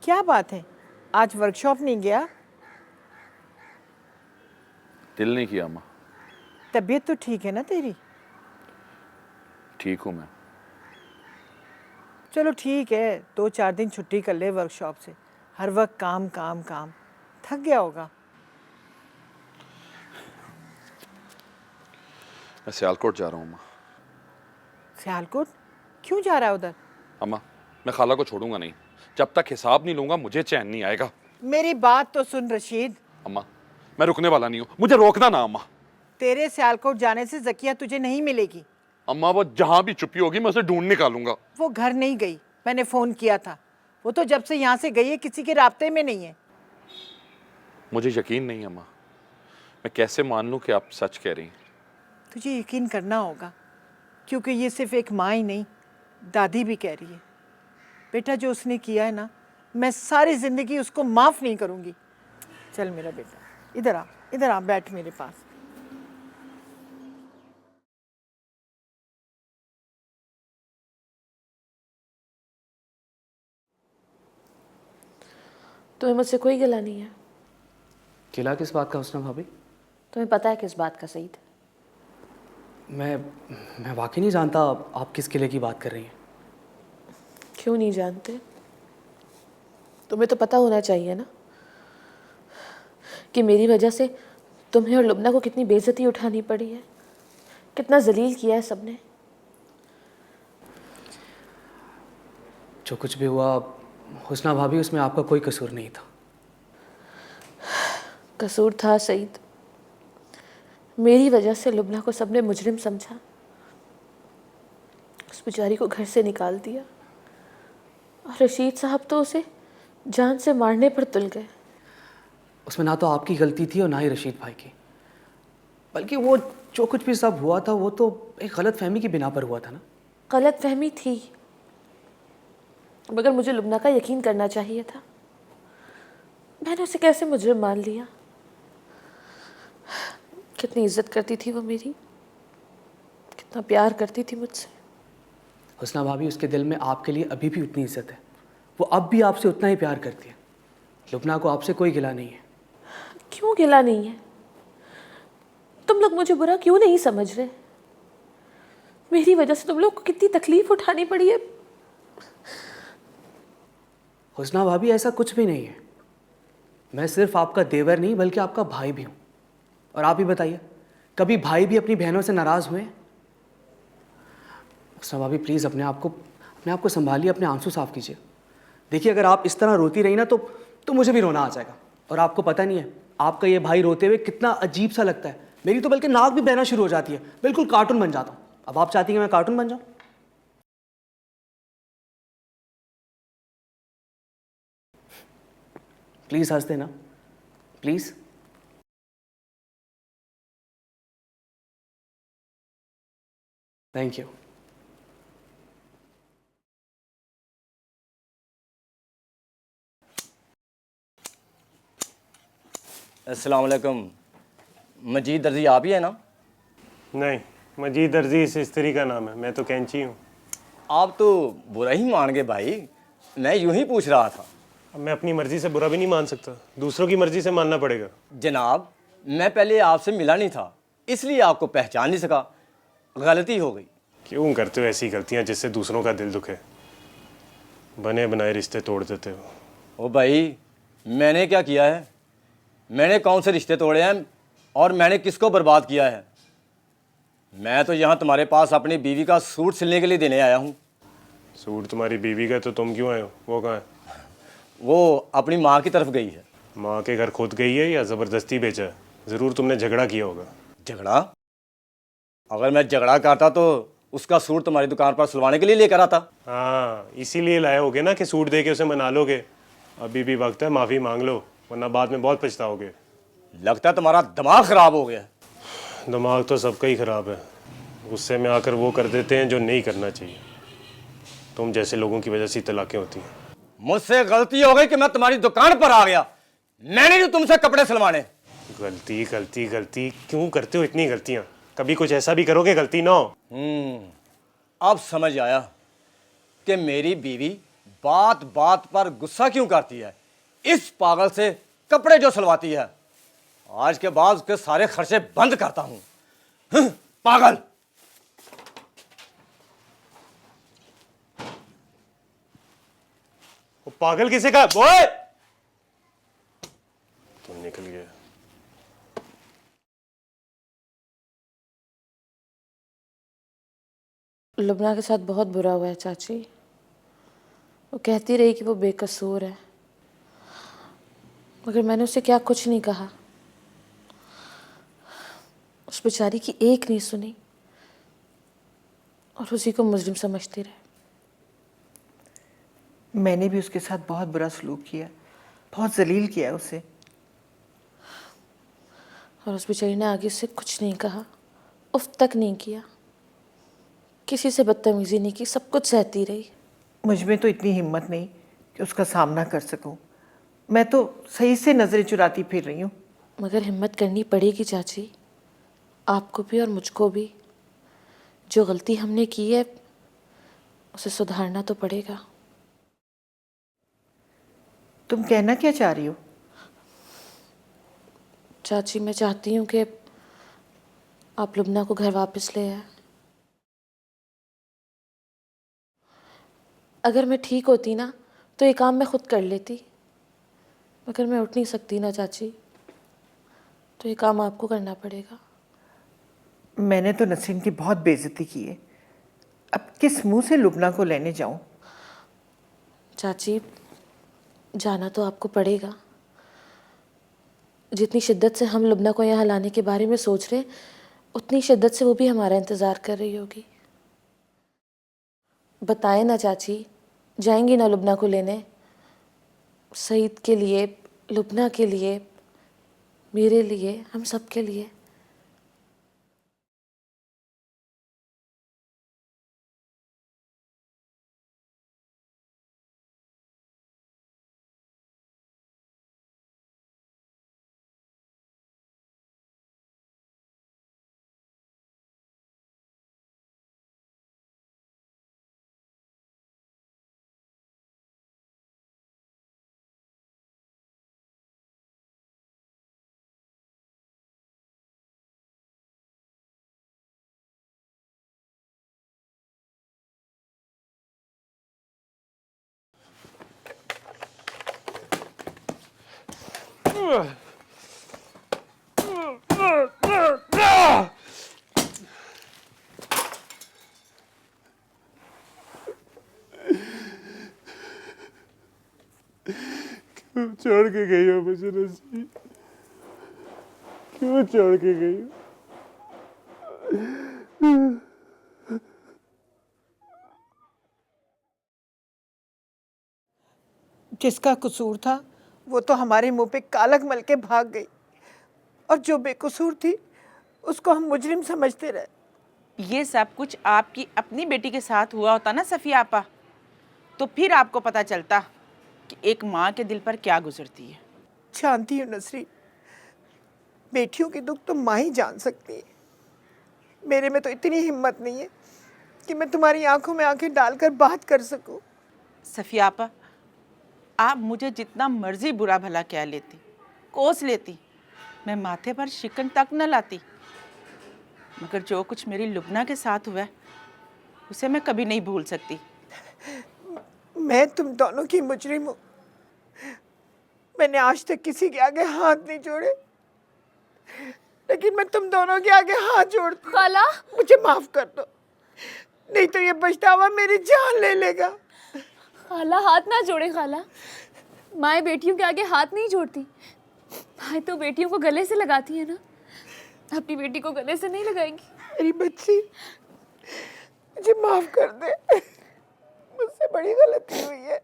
क्या बात है, आज वर्कशॉप नहीं गया? दिल नहीं किया अम्मा। तबीयत तो ठीक है ना तेरी? ठीक हूँ मैं। चलो ठीक है, 2-4 दिन छुट्टी कर ले वर्कशॉप से। हर वक्त काम काम काम, थक गया होगा। मैं सियालकोट जा रहा हूँ अम्मा। सियालकोट? क्यों जा रहा है उधर? अम्मा, मैं खाला को छोड़ूंगा नहीं। जब तक हिसाब नहीं लूंगा मुझे चैन नहीं आएगा। मेरी बात तो सुन रशीद। अम्मा, मैं रुकने वाला नहीं हूँ, मुझे रोकना ना अम्मा। तेरे सियालकोट जाने से ज़किया तुझे नहीं मिलेगी। अम्मा, वो जहां भी छुपी होगी मैं उसे ढूंढ निकालूंगा। वो घर नहीं गई, मैंने फ़ोन किया था। वो तो जब से यहाँ से गई है किसी के राब्ते में नहीं है। मुझे यकीन नहीं अम्मा। मैं कैसे मान लूं कि आप सच कह रही हैं? तुझे यकीन करना होगा, क्योंकि ये सिर्फ एक माँ ही नहीं, दादी भी कह रही है। बेटा, जो उसने किया है ना, मैं सारी ज़िंदगी उसको माफ़ नहीं करूँगी। चल मेरा बेटा, इधर आ, बैठ मेरे पास। तुम्हें मुझसे कोई गिला नहीं है? गिला किस बात का हुस्ना भाभी? तुम्हें पता है किस बात का सईद? मैं वाकई नहीं जानता आप किस किले की बात कर रही हैं। क्यों नहीं जानते? तुम्हें तो पता होना चाहिए ना कि मेरी वजह से तुम्हें और लुबना को कितनी बेइज्जती उठानी पड़ी है, कितना जलील किया है सबने। जो कुछ भी हुआ हुस्ना भाभी, उसमें आपका कोई कसूर नहीं था। कसूर था सईद। मेरी वजह से लुबना को सबने मुजरिम समझा, उस बेचारी को घर से निकाल दिया और रशीद साहब तो उसे जान से मारने पर तुल गए। उसमें ना तो आपकी गलती थी और ना ही रशीद भाई की, बल्कि वो जो कुछ भी सब हुआ था वो तो एक गलत फहमी की बिना पर हुआ था ना। गलत फहमी थी, मगर मुझे लुबना का यकीन करना चाहिए था। मैंने उसे कैसे मुजरिम मान लिया? कितनी इज्जत करती थी वो मेरी, कितना प्यार करती थी मुझसे। हुस्ना भाभी, उसके दिल में आपके लिए अभी भी उतनी इज्जत है। वो अब भी आपसे उतना ही प्यार करती है। लुबना को आपसे कोई गिला नहीं है। क्यों गिला नहीं है? तुम लोग मुझे बुरा क्यों नहीं समझ रहे? मेरी वजह से तुम लोग को कितनी तकलीफ उठानी पड़ी है। हुस्ना भाभी, ऐसा कुछ भी नहीं है। मैं सिर्फ आपका देवर नहीं बल्कि आपका भाई भी हूँ। और आप ही बताइए, कभी भाई भी अपनी बहनों से नाराज़ हुए? हुस्ना भाभी, प्लीज़ अपने आप को संभालिए, अपने आंसू साफ कीजिए। देखिए, अगर आप इस तरह रोती रही ना तो मुझे भी रोना आ जाएगा। और आपको पता नहीं है, आपका ये भाई रोते हुए कितना अजीब सा लगता है। मेरी तो बल्कि नाक भी बहना शुरू हो जाती है, बिल्कुल कार्टून बन जाता हूँ। अब आप चाहती हैं मैं कार्टून बन जाऊँ? प्लीज़ हंस देना, प्लीज़। Thank you. अस्सलाम वालेकुम। मजीद दर्जी आप ही है ना? नहीं, मजीद दर्जी इस स्त्री का नाम है, मैं तो कैंची हूँ। आप तो बुरा ही मान गए भाई, मैं यूं ही पूछ रहा था। अब मैं अपनी मर्जी से बुरा भी नहीं मान सकता, दूसरों की मर्जी से मानना पड़ेगा। जनाब, मैं पहले आपसे मिला नहीं था, इसलिए आपको पहचान नहीं सका। गलती हो गई। क्यों करते हो ऐसी गलतियाँ जिससे दूसरों का दिल दुखे? बने बनाए रिश्ते तोड़ देते हो। ओ भाई, मैंने क्या किया है? मैंने कौन से रिश्ते तोड़े हैं और मैंने किसको बर्बाद किया है? मैं तो यहाँ तुम्हारे पास अपनी बीवी का सूट सिलने के लिए देने आया हूँ। सूट तुम्हारी बीवी का, तो तुम क्यों आए हो? वो कहाँ है? वो अपनी माँ की तरफ गई है। माँ के घर खुद गई है या ज़बरदस्ती भेजा है? ज़रूर तुमने झगड़ा किया होगा। झगड़ा? अगर मैं झगड़ा करता तो उसका सूट तुम्हारी दुकान पर सिलवाने के लिए लेकर आता। हाँ, इसीलिए लाए होगे ना कि सूट दे के उसे मना लोगे। अभी भी वक्त है, माफ़ी मांग लो, वरना बाद में बहुत पछताओगे। लगता है तुम्हारा दिमाग खराब हो गया। दिमाग तो सबका ही ख़राब है। गुस्से में आकर वो कर देते हैं जो नहीं करना चाहिए। तुम जैसे लोगों की वजह से तलाक़ें होती हैं। मुझसे गलती हो गई कि मैं तुम्हारी दुकान पर आ गया। मैंने जो तुमसे कपड़े सिलवाने। गलती गलती गलती क्यों करते हो इतनी गलतियां? कभी कुछ ऐसा भी करो कि गलती ना हो। अब समझ आया कि मेरी बीवी बात बात पर गुस्सा क्यों करती है? इस पागल से कपड़े जो सिलवाती है, आज के बाद उसके सारे खर्चे बंद करता हूं। पागल। वो पागल किसे कहा? बोए तुम निकल गया। लुबना के साथ बहुत बुरा हुआ है चाची। वो कहती रही कि वो बेकसूर है, मगर मैंने उसे क्या कुछ नहीं कहा। उस बेचारी की एक नहीं सुनी और उसी को मुजरिम समझती रहे। मैंने भी उसके साथ बहुत बुरा सलूक किया, बहुत जलील किया है उसे। और उस बेचारी ने आगे से कुछ नहीं कहा, उफ तक नहीं किया, किसी से बदतमीजी नहीं की, सब कुछ सहती रही। मुझ में तो इतनी हिम्मत नहीं कि उसका सामना कर सकूं। मैं तो सही से नजरें चुराती फिर रही हूँ। मगर हिम्मत करनी पड़ेगी चाची, आपको भी और मुझको भी। जो गलती हमने की है उसे सुधारना तो पड़ेगा। तुम कहना क्या चाह रही हो? चाची मैं चाहती हूँ कि आप लुबना को घर वापस ले आए। अगर मैं ठीक होती ना तो ये काम मैं खुद कर लेती, मगर मैं उठ नहीं सकती ना चाची, तो ये काम आपको करना पड़ेगा। मैंने तो नसरीन की बहुत बेइज्जती की है, अब किस मुंह से लुबना को लेने जाऊं? चाची जाना तो आपको पड़ेगा। जितनी शिद्दत से हम लुबना को यहाँ लाने के बारे में सोच रहे हैं, उतनी शिद्दत से वो भी हमारा इंतज़ार कर रही होगी। बताएं ना चाची, जाएंगी ना लुबना को लेने? सईद के लिए, लुबना के लिए, मेरे लिए, हम सब के लिए। छोड़ के गई हो मुझे नसीब, क्यों छोड़ के गई हो? जिसका कसूर था वो तो हमारे मुंह पे कालक मल के भाग गई, और जो बेकसूर थी उसको हम मुजरिम समझते रहे। ये सब कुछ आपकी अपनी बेटी के साथ हुआ होता ना सफ़िया आपा, तो फिर आपको पता चलता कि एक माँ के दिल पर क्या गुजरती है। जानती हूँ नसरीन, बेटियों के दुख तो माँ ही जान सकती है। मेरे में तो इतनी हिम्मत नहीं है कि मैं तुम्हारी आंखों में आंखें डालकर बात कर सकूं। सफ़िया आपा, आप मुझे जितना मर्जी बुरा भला कह लेती, कोस लेती, मैं माथे पर शिकन तक न लाती, मगर जो कुछ मेरी लुबना के साथ हुआ है उसे मैं कभी नहीं भूल सकती। मैं तुम दोनों की मुजरिम हूँ। मैंने आज तक किसी के आगे हाथ नहीं जोड़े, लेकिन मैं तुम दोनों के आगे हाथ जोड़ती हूँ। खाला, मुझे माफ कर दो, नहीं तो ये पछतावा मेरी जान ले लेगा। खाला हाथ ना जोड़े। खाला, माएँ बेटियों के आगे हाथ नहीं जोड़ती, माएँ तो बेटियों को गले से लगाती है ना। अपनी बेटी को गले से नहीं लगाएंगी। मेरी बच्ची, मुझे माफ कर दे, मुझसे बड़ी गलती हुई है।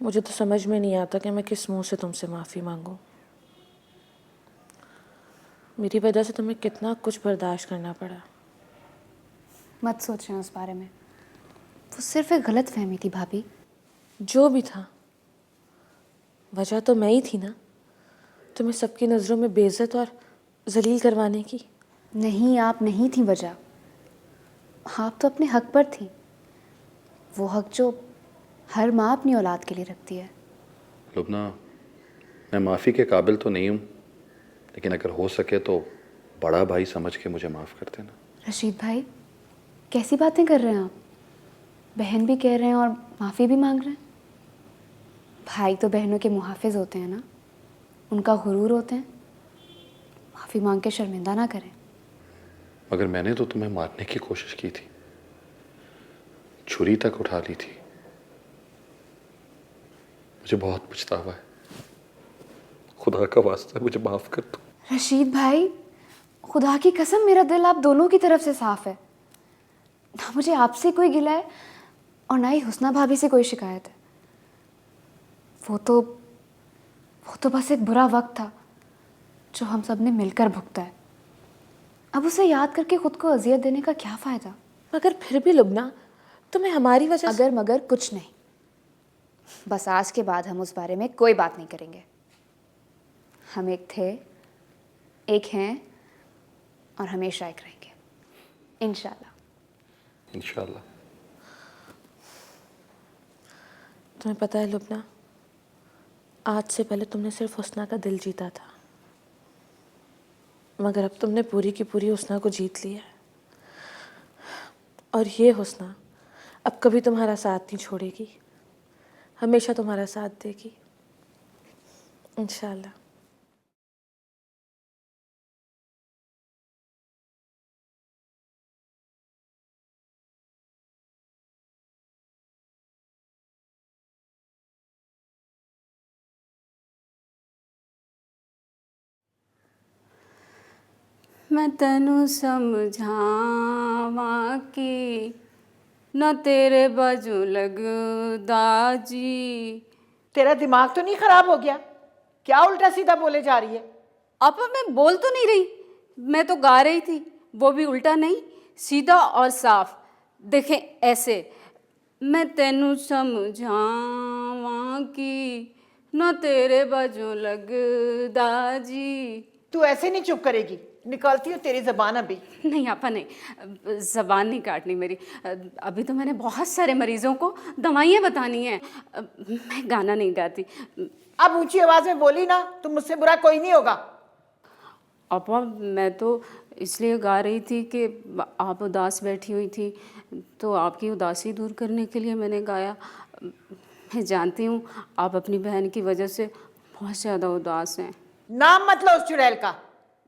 मुझे तो समझ में नहीं आता कि मैं किस मुंह से तुमसे माफ़ी मांगूं। मेरी वजह से तुम्हें कितना कुछ बर्दाश्त करना पड़ा, मत सोचें उस बारे में। वो सिर्फ एक गलत फहमी थी भाभी। जो भी था, वजह तो मैं ही थी ना, तुम्हें सबकी नज़रों में बेइज्जत और जलील करवाने की। नहीं, आप नहीं थी वजह। आप तो अपने हक पर थी, वो हक जो हर माँ अपनी औलाद के लिए रखती है। लुबना, मैं माफ़ी के काबिल तो नहीं हूँ, लेकिन अगर हो सके तो बड़ा भाई समझ के मुझे माफ़ कर देना। रशीद भाई, कैसी बातें कर रहे हैं आप? बहन भी कह रहे हैं और माफ़ी भी मांग रहे हैं। भाई तो बहनों के मुहाफिज होते हैं ना, उनका गुरूर होते हैं। माफ़ी मांग के शर्मिंदा ना करें। मगर मैंने तो तुम्हें मारने की कोशिश की थी, छुरी तक उठा ली थी। मुझे बहुत पछतावा है। खुदा का वास्ता मुझे माफ़ कर दो। रशीद भाई, खुदा की कसम मेरा दिल आप दोनों की तरफ से साफ है। ना मुझे आपसे कोई गिला है और ना ही हुस्ना भाभी से कोई शिकायत है। वो तो बस एक बुरा वक्त था जो हम सब ने मिलकर भुगता है। अब उसे याद करके खुद को अजियत देने का क्या फ़ायदा? मगर फिर भी लुबना, तुम्हें हमारी वजह से... अगर मगर कुछ नहीं, बस आज के बाद हम उस बारे में कोई बात नहीं करेंगे। हम एक थे, एक हैं और हमेशा एक रहेंगे, इंशाल्लाह। इंशाल्लाह। तुम्हें पता है लुबना, आज से पहले तुमने सिर्फ हुस्ना का दिल जीता था, मगर अब तुमने पूरी की पूरी हुस्ना को जीत लिया है। और ये हुस्ना अब कभी तुम्हारा साथ नहीं छोड़ेगी, हमेशा तुम्हारा साथ देगी, इंशाल्लाह। मैं तेनू समझावा कि न तेरे बाजू लगदा जी। तेरा दिमाग तो नहीं खराब हो गया? क्या उल्टा सीधा बोले जा रही है? आपा मैं बोल तो नहीं रही, मैं तो गा रही थी, वो भी उल्टा नहीं, सीधा और साफ। देखें ऐसे, मैं तेनू समझावा कि न तेरे बाजू लगदा जी। तू ऐसे नहीं चुप करेगी, निकालती हूँ तेरी जबान अभी। नहीं आपा नहीं, ज़बान नहीं काटनी मेरी। अभी तो मैंने बहुत सारे मरीज़ों को दवाइयाँ बतानी हैं, मैं गाना नहीं गाती। अब ऊंची आवाज में बोली ना तो मुझसे बुरा कोई नहीं होगा। आपा मैं तो इसलिए गा रही थी कि आप उदास बैठी हुई थी, तो आपकी उदासी दूर करने के लिए मैंने गाया। मैं जानती हूँ आप अपनी बहन की वजह से बहुत ज़्यादा उदास हैं। नाम मत लो उस चुड़ैल का,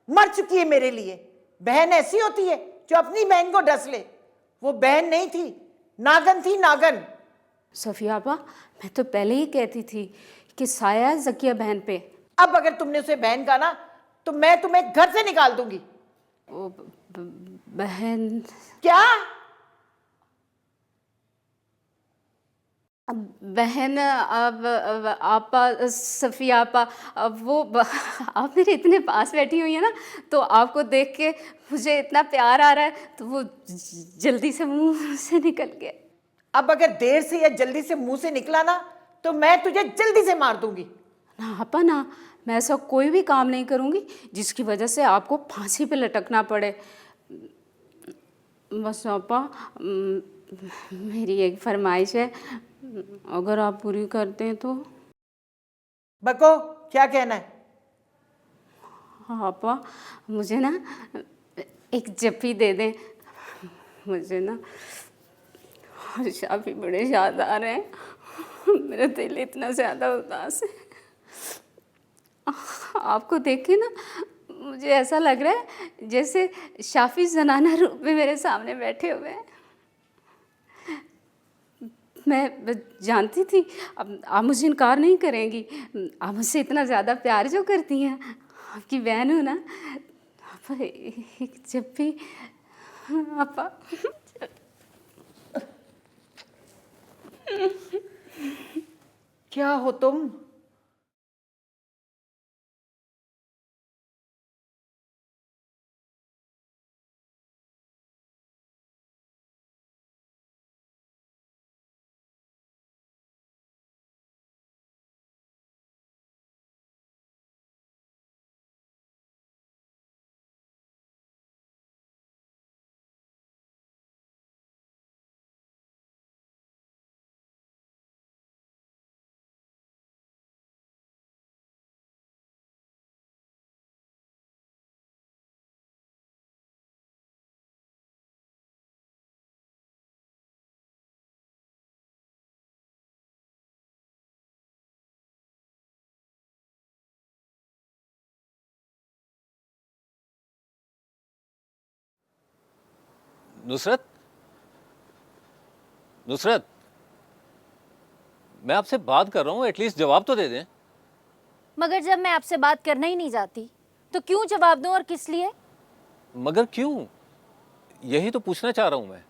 मर चुकी है मेरे लिए। बहन ऐसी होती है जो अपनी बहन को डस ले। वो बहन नहीं थी, नागन थी, नागन। सफ़िया आपा, मैं तो पहले ही कहती थी कि साया है ज़किया बहन पे। अब अगर तुमने उसे बहन कहा ना तो मैं तुम्हें घर से निकाल दूंगी। वो बहन क्या? बहन, अब आपा, सफ़िया आपा, अब वो आप मेरे इतने पास बैठी हुई है ना, तो आपको देख के मुझे इतना प्यार आ रहा है, तो वो जल्दी से मुंह से निकल गया। अब अगर देर से या जल्दी से मुंह से निकला ना तो मैं तुझे जल्दी से मार दूंगी। ना आपा ना, मैं ऐसा कोई भी काम नहीं करूँगी जिसकी वजह से आपको फांसी पे लटकना पड़े। बस आपा, मेरी एक फरमाइश है, अगर आप पूरी करते हैं तो। बको, क्या कहना है? आपा मुझे ना एक जप्पी दे दें, मुझे ना शाफी बड़े याद आ रहे हैं, मेरा दिल इतना ज़्यादा उदास है। आपको देख के ना मुझे ऐसा लग रहा है जैसे शाफी जनाना रूप में मेरे सामने बैठे हुए हैं। मैं जानती थी अब आप मुझे इनकार नहीं करेंगी, आप मुझसे इतना ज़्यादा प्यार जो करती हैं, आपकी बहन हूँ ना। आप एक जब भी आपा क्या हो तुम? नुसरत, नुसरत, मैं आपसे बात कर रहा हूँ, एटलीस्ट जवाब तो दे दें। मगर जब मैं आपसे बात करना ही नहीं चाहती तो क्यों जवाब दूं और किस लिए? मगर क्यों, यही तो पूछना चाह रहा हूँ मैं।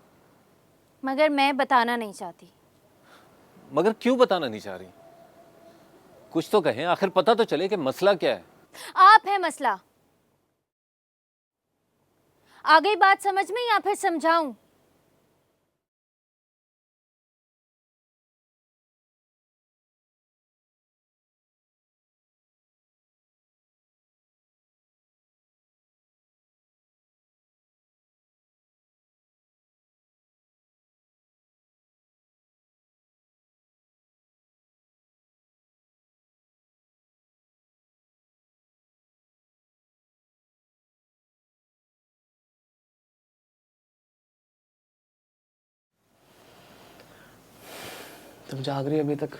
मगर मैं बताना नहीं चाहती। मगर क्यों बताना नहीं चाह रही? कुछ तो कहें, आखिर पता तो चले कि मसला क्या है। आप है मसला। आ गई बात समझ में या फिर समझाऊं? तुम जाग रही अभी तक,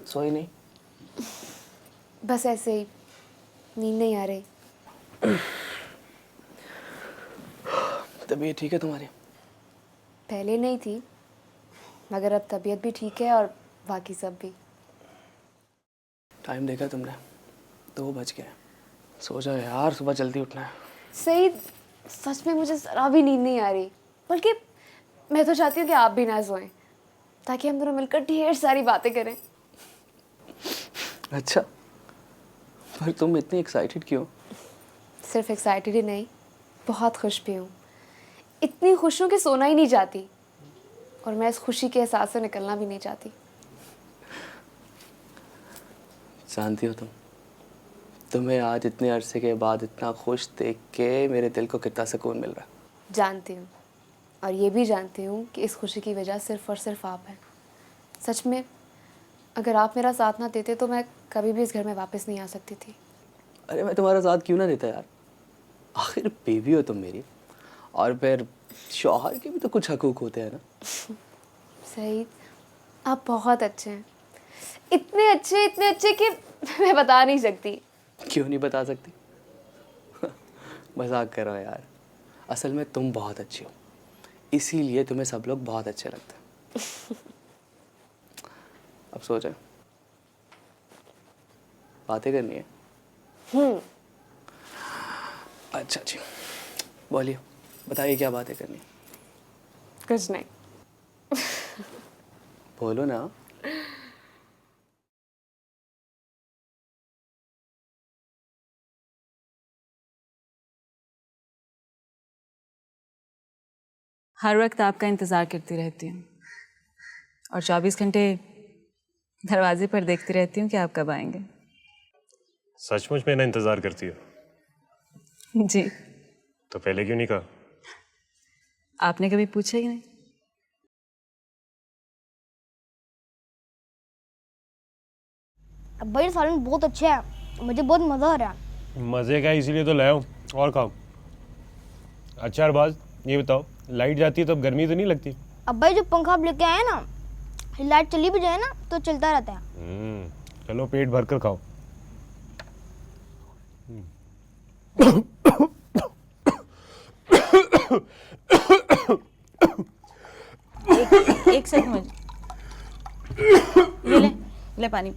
सोई नहीं? बस ऐसे ही, नींद नहीं आ रही। तबीयत ठीक है तुम्हारी? पहले नहीं थी, मगर अब तबीयत भी ठीक है और बाकी सब भी। टाइम देखा तुमने? 2 बज गए। सो जाओ यार, सुबह जल्दी उठना है। सही, सच में मुझे जरा भी नींद नहीं आ रही। बल्कि मैं तो चाहती हूँ कि आप भी ना सोएं, ताकि हम दोनों मिलकर ढेर सारी बातें करें। अच्छा, पर तुम इतनी एक्साइटेड क्यों? सिर्फ एक्साइटेड ही नहीं, बहुत खुश भी हूँ। इतनी खुश हूँ कि सोना ही नहीं चाहती, और मैं इस खुशी के एहसास से निकलना भी नहीं चाहती। जानती हो तुम्हें आज इतने अरसे के बाद इतना खुश देख के मेरे दिल को कितना सुकून मिल रहा है। जानती हूँ, और ये भी जानती हूँ कि इस खुशी की वजह सिर्फ और सिर्फ आप हैं। सच में, अगर आप मेरा साथ ना देते तो मैं कभी भी इस घर में वापस नहीं आ सकती थी। अरे मैं तुम्हारा साथ क्यों ना देता यार, आखिर बेबी हो तुम मेरी, और फिर शौहर के भी तो कुछ हकूक होते हैं ना। सही, आप बहुत अच्छे हैं, इतने अच्छे कि मैं बता नहीं सकती। क्यों नहीं बता सकती? मजाक कर रहा यार, असल में तुम बहुत अच्छी हो, इसीलिए तुम्हें सब लोग बहुत अच्छे लगते हैं। अब सो जाओ, बातें करनी है। अच्छा जी, बोलिए, बताइए क्या बातें करनी है? कुछ नहीं। बोलो ना। हर वक्त आपका इंतज़ार करती रहती हूँ और 24 घंटे दरवाजे पर देखती रहती हूँ कि आप कब आएंगे। सचमुच मेरा इंतज़ार करती हो? जी। तो पहले क्यों नहीं कहा? आपने कभी पूछा ही नहीं। अब्बा ये सालन बहुत अच्छा है, मुझे बहुत मज़ा आ रहा है। मज़े का इसीलिए तो लाया हूँ, और खाओ। अच्छा अरबाज, ये बताओ, लाइट जाती है तब गर्मी तो नहीं लगती? अब्बा ये जो पंखा आप लेके आए ना, लाइट चली भी जाए ना तो चलता रहता है। चलो पेट भर कर खाओ। एक सेकंड, ले ले पानी।